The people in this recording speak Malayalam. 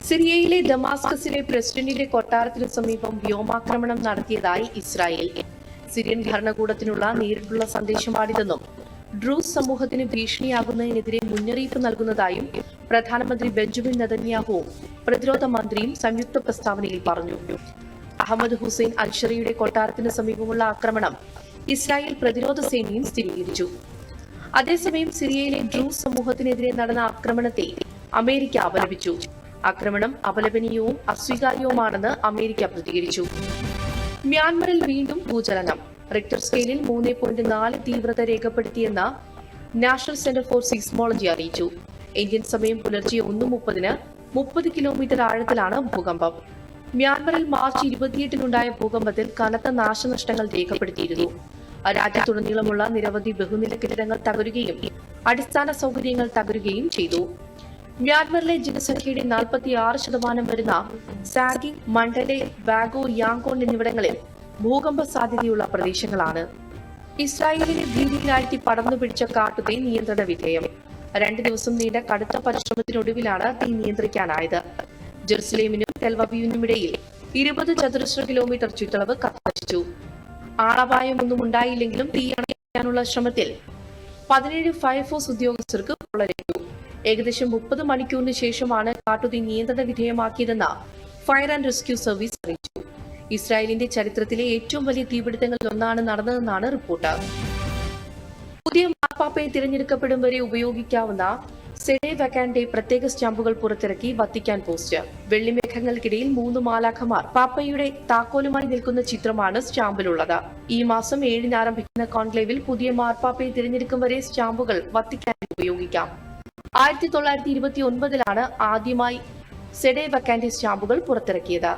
സിറിയയിലെ ദമാസ്കസിലെ പ്രസിഡന്റിന്റെ കൊട്ടാരത്തിനു സമീപം വ്യോമാക്രമണം നടത്തിയതായി ഇസ്രായേൽ. സിറിയൻ ഭരണകൂടത്തിനുള്ള നേരിട്ടുള്ള സന്ദേശമാണിതെന്നും ഡ്രൂസ് സമൂഹത്തിന് ഭീഷണിയാകുന്നതിനെതിരെ മുന്നറിയിപ്പ് നൽകുന്നതായും പ്രധാനമന്ത്രി ബെഞ്ചമിൻ നെതന്യാഹുവും പ്രതിരോധ മന്ത്രിയും സംയുക്ത പ്രസ്താവനയിൽ പറഞ്ഞു. അഹമ്മദ് ഹുസൈൻ അൽഷറിയുടെ കൊട്ടാരത്തിന് സമീപമുള്ള ആക്രമണം ഇസ്രായേൽ പ്രതിരോധ സേനയും സ്ഥിരീകരിച്ചു. അതേസമയം സിറിയയിലെ ഡ്രൂസ് സമൂഹത്തിനെതിരെ നടന്ന ആക്രമണത്തെ അമേരിക്ക അപലപിച്ചു. ആക്രമണം അപലപനീയവും അസ്വീകാര്യവുമാണെന്ന് അമേരിക്ക പ്രതികരിച്ചു. മ്യാൻമറിൽ വീണ്ടും ഭൂചലനം. റിക്ടർ സ്കെയിലിൽ 3.4 തീവ്രത രേഖപ്പെടുത്തിയെന്ന് നാഷണൽ സെന്റർ ഫോർ സീസ്മോളജി അറിയിച്ചു. ഇന്ത്യൻ സമയം പുലർച്ചെ 1:30-ന് 30 കിലോമീറ്റർ ആഴത്തിലാണ് ഭൂകമ്പം. മ്യാൻമറിൽ മാർച്ച് 28-നുണ്ടായ ഭൂകമ്പത്തിൽ കനത്ത നാശനഷ്ടങ്ങൾ രേഖപ്പെടുത്തിയിരുന്നു. രാജ്യത്തുടനീളമുള്ള നിരവധി ബഹുനില കെട്ടിടങ്ങൾ തകരുകയും അടിസ്ഥാന സൗകര്യങ്ങൾ തകരുകയും ചെയ്തു. മ്യാൻമറിലെ ജനസംഖ്യയുടെ 46% വരുന്ന സാഗിംഗ്, മണ്ഡലെ, ബാഗോ, യാങ്കോൺ എന്നിവിടങ്ങളിൽ ഭൂകമ്പ സാധ്യതയുള്ള പ്രദേശങ്ങളാണ്. ഇസ്രായേലിനെ ഭീതിയിലാഴ്ത്തി പടർന്നുപിടിച്ച കാട്ടുതീ നിയന്ത്രണ വിധേയം. 2 ദിവസം നീണ്ട കടുത്ത പരിശ്രമത്തിനൊടുവിലാണ് തീ നിയന്ത്രിക്കാനായത്. ജെറുസലേമിനും ടെൽഅവീവിനും ഇടയിൽ 20 ചതുരശ്ര കിലോമീറ്റർ ചുറ്റളവ് കത്തിനശിച്ചു. ആളപായമൊന്നും ഉണ്ടായില്ലെങ്കിലും തീ അണയ്ക്കാനുള്ള ശ്രമത്തിൽ 17 ഫയർഫോഴ്സ് ഉദ്യോഗസ്ഥർക്ക് പൊള്ളലേറ്റു. ഏകദേശം 30 മണിക്കൂറിന് ശേഷമാണ് കാട്ടുതീ നിയന്ത്രണ വിധേയമാക്കിയതെന്ന് ഫയർ ആൻഡ് റെസ്ക്യൂ സർവീസ് അറിയിച്ചു. ഇസ്രായേലിന്റെ ചരിത്രത്തിലെ ഏറ്റവും വലിയ തീപിടുത്തങ്ങളിൽ ഒന്നാണ് നടന്നതെന്നാണ് റിപ്പോർട്ട്. പുതിയ മാർപ്പാപ്പയെ തിരഞ്ഞെടുക്കപ്പെടും വരെ ഉപയോഗിക്കാവുന്ന സെഡെ വക്കാൻഡെ പ്രത്യേക സ്റ്റാമ്പുകൾ പുറത്തിറക്കി വത്തിക്കാൻ പോസ്റ്റ്. വെള്ളിമേഘങ്ങൾക്കിടയിൽ 3 മാലാഖമാർ പാപ്പയുടെ താക്കോലുമായി നിൽക്കുന്ന ചിത്രമാണ് സ്റ്റാമ്പിലുള്ളത്. ഈ മാസം 7-ന് ആരംഭിക്കുന്ന കോൺക്ലേവിൽ പുതിയ മാർപ്പാപ്പയെ തിരഞ്ഞെടുക്കും വരെ സ്റ്റാമ്പുകൾ വത്തിക്കാനിൽ ഉപയോഗിക്കാം. 1929-ലാണ് ആദ്യമായി സെഡെ വക്കാൻഡെ സ്റ്റാമ്പുകൾ പുറത്തിറക്കിയത്.